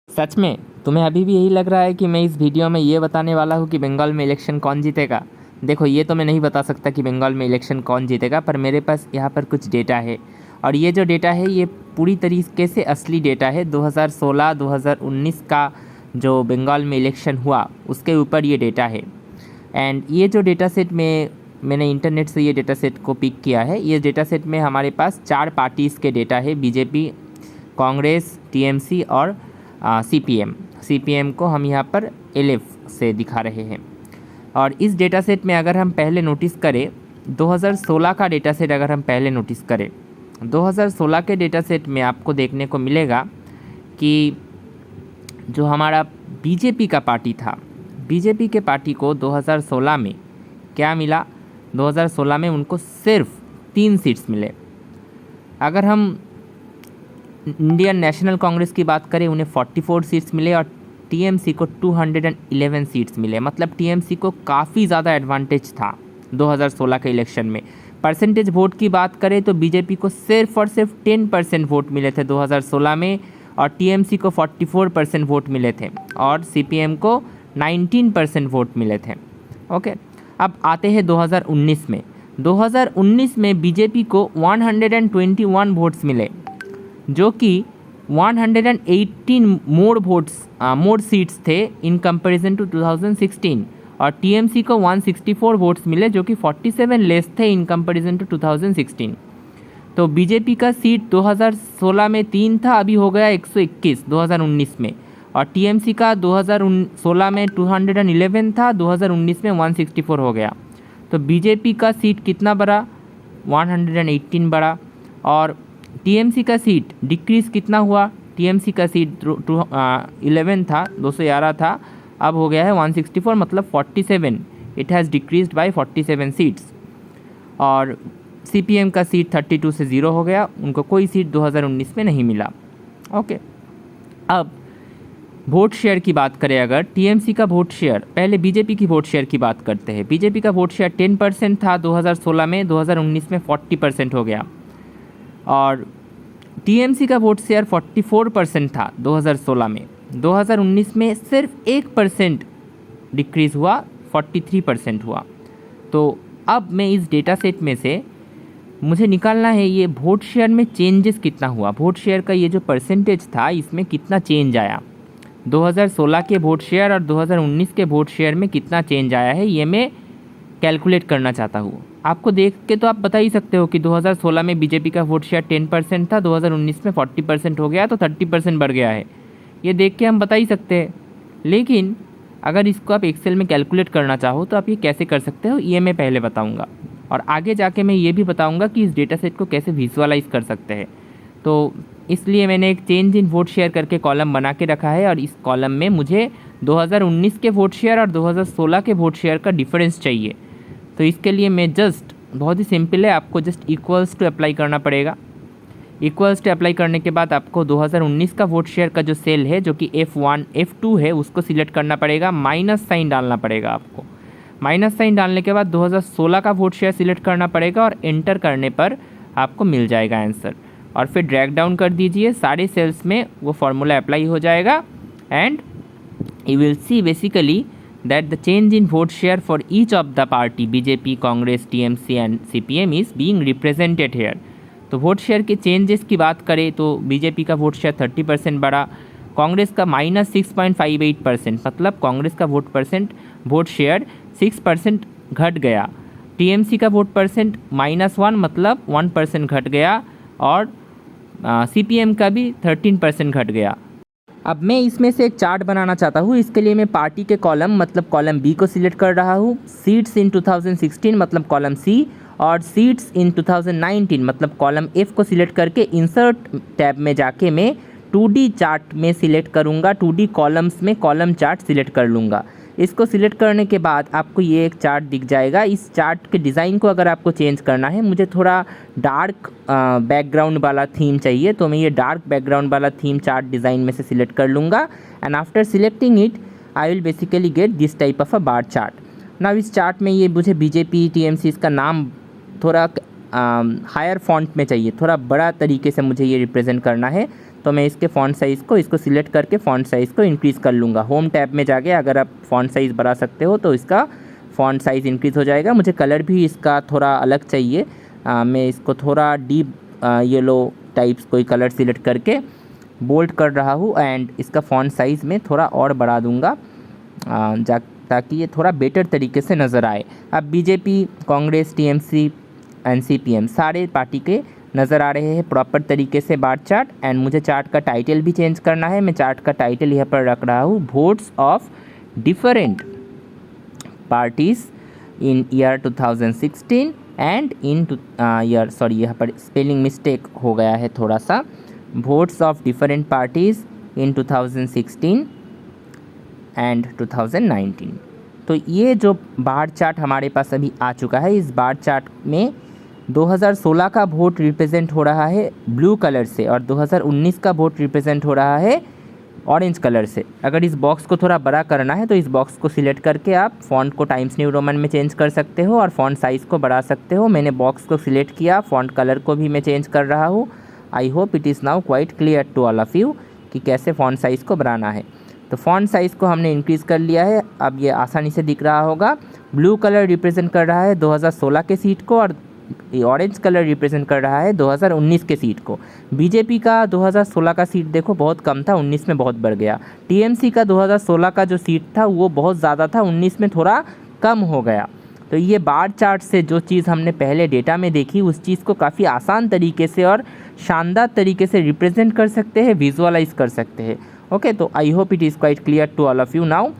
सच में तुम्हें अभी भी यही लग रहा है कि मैं इस वीडियो में ये बताने वाला हूँ कि बंगाल में इलेक्शन कौन जीतेगा। देखो, ये तो मैं नहीं बता सकता कि बंगाल में इलेक्शन कौन जीतेगा, पर मेरे पास यहाँ पर कुछ डेटा है। और ये जो डेटा है ये पूरी तरीके से असली डेटा है। 2016-2019 का जो बंगाल में इलेक्शन हुआ उसके ऊपर ये डेटा है। एंड ये जो डेटा सेट मैंने इंटरनेट से ये डेटा सेट को पिक किया है। ये डेटा सेट में हमारे पास 4 पार्टीज़ के डेटा है, बीजेपी, कांग्रेस, टीएमसी और सीपीएम को हम यहाँ पर एलएफ से दिखा रहे हैं। और इस डेटा सेट में अगर हम पहले नोटिस करें 2016 का डेटा सेट, अगर हम पहले नोटिस करें 2016 के डेटा सेट में आपको देखने को मिलेगा कि जो हमारा बीजेपी का पार्टी था, बीजेपी के पार्टी को 2016 में क्या मिला, 2016 में उनको सिर्फ 3 सीट्स मिले। अगर हम इंडियन नेशनल कांग्रेस की बात करें उन्हें 44 सीट्स मिले और टीएमसी को 211 सीट्स मिले। मतलब टीएमसी को काफ़ी ज़्यादा एडवांटेज था 2016 के इलेक्शन में। परसेंटेज वोट की बात करें तो बीजेपी को सिर्फ और सिर्फ 10% वोट मिले थे 2016 में और टीएमसी को 44% वोट मिले थे और सीपीएम को 19% वोट मिले थे। ओके, अब आते हैं 2019 में। 2019 में बीजेपी को 121 वोट्स मिले, जो कि 118 मोर सीट्स थे इन कंपैरिजन टू 2016 और टीएमसी को 164 वोट्स मिले, जो कि 47 लेस थे इन कंपैरिजन टू 2016। तो बीजेपी का सीट 2016 में 3 था, अभी हो गया 121 2019 में, और टीएमसी का 2016 में 211 था, 2019 में 164 हो गया। तो बीजेपी का सीट कितना बढ़ा, 118 बढ़ा। और टीएमसी का सीट डिक्रीज़ कितना हुआ, टीएमसी का सीट 11 था, 211 था, अब हो गया है 164, मतलब 47। It has decreased bye 47 seats. और सीपीएम का सीट 32 से 0 हो गया, उनको कोई सीट 2019 में नहीं मिला। ओके, अब वोट शेयर की बात करें, अगर टीएमसी का वोट शेयर, पहले बीजेपी की वोट शेयर की बात करते हैं। बीजेपी का वोट शेयर 10% था 2016 में, 2019 में 40% हो गया। और टीएमसी का वोट शेयर 44% था 2016 में, 2019 में सिर्फ 1% डिक्रीज़ हुआ, 43% हुआ। तो अब मैं इस डेटा सेट में से मुझे निकालना है ये वोट शेयर में चेंजेस कितना हुआ, वोट शेयर का ये जो परसेंटेज था इसमें कितना चेंज आया, 2016 के वोट शेयर और 2019 के वोट शेयर में कितना चेंज आया है, ये मैं कैलकुलेट करना चाहता हूँ। आपको देख के तो आप बता ही सकते हो कि 2016 में बीजेपी का वोट शेयर 10% था, 2019 में 40% हो गया, तो 30% बढ़ गया है। ये देख के हम बता ही सकते हैं। लेकिन अगर इसको आप एक्सेल में कैलकुलेट करना चाहो तो आप ये कैसे कर सकते हो, ये मैं पहले बताऊँगा। और आगे जाके मैं ये भी बताऊँगा कि इस डेटा सेट को कैसे विजुअलाइज़ कर सकते हैं। तो इसलिए मैंने एक चेंज इन वोट शेयर करके कॉलम बना के रखा है, और इस कॉलम में मुझे 2019 के वोट शेयर और 2016 के वोट शेयर का डिफरेंस चाहिए। तो इसके लिए मैं जस्ट, बहुत ही सिंपल है, आपको जस्ट इक्वल्स टू अप्लाई करना पड़ेगा। इक्वल्स टू अप्लाई करने के बाद आपको 2019 का वोट शेयर का जो सेल है, जो कि F1 F2 है, उसको सिलेक्ट करना पड़ेगा, माइनस साइन डालना पड़ेगा आपको। माइनस साइन डालने के बाद 2016 का वोट शेयर सिलेक्ट करना पड़ेगा और एंटर करने पर आपको मिल जाएगा आंसर। और फिर ड्रैग डाउन कर दीजिए, सारे सेल्स में वो फार्मूला अप्लाई हो जाएगा and you will see basically that the change in vote share for each of the party BJP, Congress, TMC and CPM is being represented here। तो वोट शेयर के changes की बात करें तो बीजेपी का vote share 30% बढ़ा, कांग्रेस का -6.58%, मतलब कांग्रेस का वोट शेयर 6% घट गया। टीएमसी का वोट परसेंट -1, मतलब 1% घट गया, और सीपीएम का भी 13% घट गया। अब मैं इसमें से एक चार्ट बनाना चाहता हूँ। इसके लिए मैं पार्टी के कॉलम, मतलब कॉलम बी को सिलेक्ट कर रहा हूँ, सीट्स इन 2016 मतलब कॉलम सी, और सीट्स इन 2019 मतलब कॉलम एफ को सिलेक्ट करके इंसर्ट टैब में जाके मैं 2D चार्ट में सिलेक्ट करूँगा, 2D कॉलम्स में कॉलम चार्ट सिलेक्ट कर लूँगा। इसको सिलेक्ट करने के बाद आपको ये एक चार्ट दिख जाएगा। इस चार्ट के डिज़ाइन को अगर आपको चेंज करना है, मुझे थोड़ा डार्क बैकग्राउंड वाला थीम चाहिए, तो मैं ये डार्क बैकग्राउंड वाला थीम चार्ट डिज़ाइन में से सिलेक्ट कर लूँगा। And after selecting it I will basically get this type of a bar chart. Now इस चार्ट में ये मुझे बीजेपी, टीएमसी, इसका नाम थोड़ा हायर फॉन्ट में चाहिए, थोड़ा बड़ा तरीके से मुझे ये रिप्रेजेंट करना है। तो मैं इसके फ़ॉन्ट साइज़ को इसको सिलेक्ट करके फ़ॉन्ट साइज़ को इंक्रीज़ कर लूँगा। होम टैब में जाके अगर आप फ़ॉन्ट साइज़ बढ़ा सकते हो तो इसका फ़ॉन्ट साइज़ इंक्रीज़ हो जाएगा। मुझे कलर भी इसका थोड़ा अलग चाहिए, मैं इसको थोड़ा डीप येलो टाइप्स कोई कलर सिलेक्ट करके बोल्ड कर रहा हूँ एंड इसका फ़ॉन्ट साइज़ में थोड़ा और बढ़ा दूँगा ताकि ये थोड़ा बेटर तरीके से नज़र आए। अब बीजेपी, कांग्रेस, टीएमसी, एनसीपीएम सारे पार्टी के नज़र आ रहे हैं प्रॉपर तरीके से बार चार्ट। एंड मुझे चार्ट का टाइटल भी चेंज करना है। मैं चार्ट का टाइटल यहाँ पर रख रहा हूँ votes of different parties in year 2016 and in year, sorry यहाँ पर स्पेलिंग मिस्टेक हो गया है थोड़ा सा, votes of different parties in 2016 and 2019। तो ये जो बार चार्ट हमारे पास अभी आ चुका है, इस बार चार्ट में 2016 का वोट रिप्रेजेंट हो रहा है ब्लू कलर से और 2019 का वोट रिप्रेजेंट हो रहा है ऑरेंज कलर से। अगर इस बॉक्स को थोड़ा बड़ा करना है तो इस बॉक्स को सिलेक्ट करके आप फ़ॉन्ट को टाइम्स न्यू रोमन में चेंज कर सकते हो और फ़ॉन्ट साइज़ को बढ़ा सकते हो। मैंने बॉक्स को सिलेक्ट किया, फ़ॉन्ट कलर को भी मैं चेंज कर रहा हूँ। I hope it is now quite clear to all of you कि कैसे फ़ॉन्ट साइज़ को बढ़ाना है। तो फ़ॉन्ट साइज़ को हमने इंक्रीज़ कर लिया है। अब ये आसानी से दिख रहा होगा। ब्लू कलर रिप्रेजेंट कर रहा है 2016 के सीट को और ऑरेंज कलर रिप्रेजेंट कर रहा है 2019 के सीट को। बीजेपी का 2016 का सीट देखो बहुत कम था, 19 में बहुत बढ़ गया। टीएमसी का 2016 का जो सीट था वो बहुत ज़्यादा था, 19 में थोड़ा कम हो गया। तो ये बार चार्ट से जो चीज़ हमने पहले डेटा में देखी उस चीज़ को काफ़ी आसान तरीके से और शानदार तरीके से रिप्रेजेंट कर सकते हैं, विजुअलाइज कर सकते हैं। ओके, तो I hope it is quite clear to all of you now.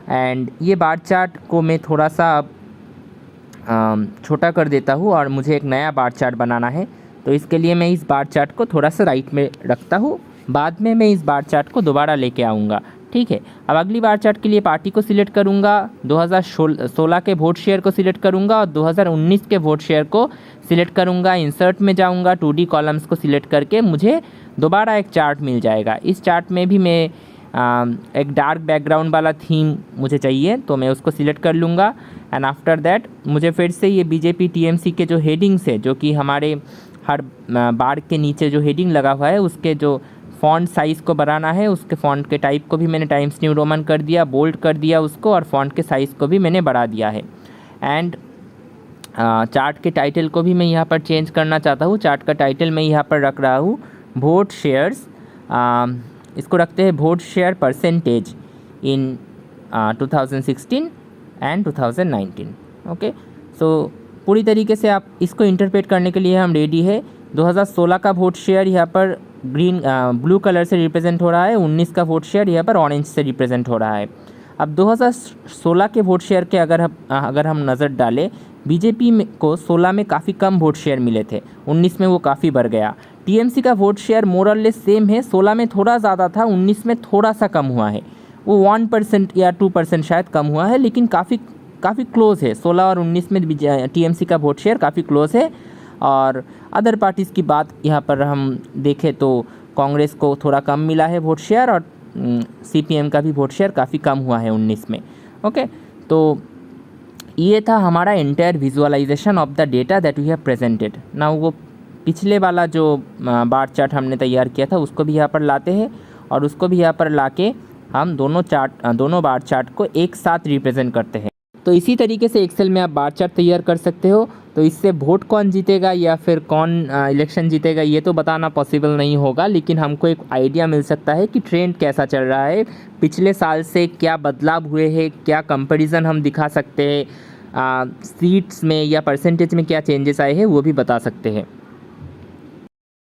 And ये बार चार्ट को मैं थोड़ा सा छोटा कर देता हूँ और मुझे एक नया बार चार्ट बनाना है। तो इसके लिए मैं इस बार चार्ट को थोड़ा सा राइट में रखता हूँ, बाद में मैं इस बार चार्ट को दोबारा लेके आऊँगा। ठीक है, अब अगली बार चार्ट के लिए पार्टी को सिलेक्ट करूँगा, 2016 के वोट शेयर को सिलेक्ट करूँगा और 2019 के वोट शेयर को सिलेक्ट करूँगा। इंसर्ट में जाऊँगा, 2D कॉलम्स को सिलेक्ट करके मुझे दोबारा एक चार्ट मिल जाएगा। इस चार्ट में भी मैं एक डार्क बैकग्राउंड वाला थीम मुझे चाहिए तो मैं उसको सिलेक्ट कर लूँगा। एंड आफ्टर दैट मुझे फिर से ये बीजेपी टीएमसी के जो हेडिंग्स है, जो कि हमारे हर बार के नीचे जो हेडिंग लगा हुआ है उसके जो फ़ॉन्ट साइज़ को बढ़ाना है, उसके फ़ॉन्ट के टाइप को भी मैंने टाइम्स न्यू रोमन कर दिया, बोल्ड कर दिया उसको और फ़ॉन्ट के साइज़ को भी मैंने बढ़ा दिया है। एंड चार्ट के टाइटल को भी मैं यहाँ पर चेंज करना चाहता हूँ। चार्ट का टाइटल मैं यहाँ पर रख रहा हूँ वोट शेयर्स, इसको रखते हैं vote share percentage in 2016 and 2019। Okay, so पूरी तरीके से आप इसको इंटरप्रेट करने के लिए हम रेडी है। 2016 का वोट शेयर यहाँ पर ब्लू कलर से रिप्रेजेंट हो रहा है, 19 का वोट शेयर यहाँ पर ऑरेंज से रिप्रेजेंट हो रहा है। अब 2016 के वोट शेयर के अगर हम नज़र डालें, बीजेपी को 16 में काफ़ी कम वोट शेयर मिले थे, 19 में वो काफ़ी बढ़ गया। टीएमसी का वोट शेयर मोरलेस सेम है, 16 में थोड़ा ज़्यादा था, 19 में थोड़ा सा कम हुआ है, वो 1% या 2% शायद कम हुआ है, लेकिन काफ़ी क्लोज़ है। 16 और 19 में टीएमसी का वोट शेयर काफ़ी क्लोज़ है। और अदर पार्टीज़ की बात यहाँ पर हम देखें तो कांग्रेस को थोड़ा कम मिला है वोट शेयर और सीपीएम का भी वोट शेयर काफ़ी कम हुआ है 19 में। ओके, तो ये था हमारा entire visualization of the data that we have presented. Now वो पिछले वाला जो बार चार्ट हमने तैयार किया था उसको भी यहाँ पर लाते हैं और उसको भी यहाँ पर लाके हम दोनों बार चार्ट को एक साथ रिप्रेजेंट करते हैं। तो इसी तरीके से एक्सेल में आप बार चार्ट तैयार कर सकते हो। तो इससे वोट कौन जीतेगा या फिर कौन इलेक्शन जीतेगा ये तो बताना पॉसिबल नहीं होगा, लेकिन हमको एक आइडिया मिल सकता है कि ट्रेंड कैसा चल रहा है, पिछले साल से क्या बदलाव हुए हैं, क्या कंपैरिजन हम दिखा सकते हैं, सीट्स में या परसेंटेज में क्या चेंजेस आए हैं वो भी बता सकते हैं।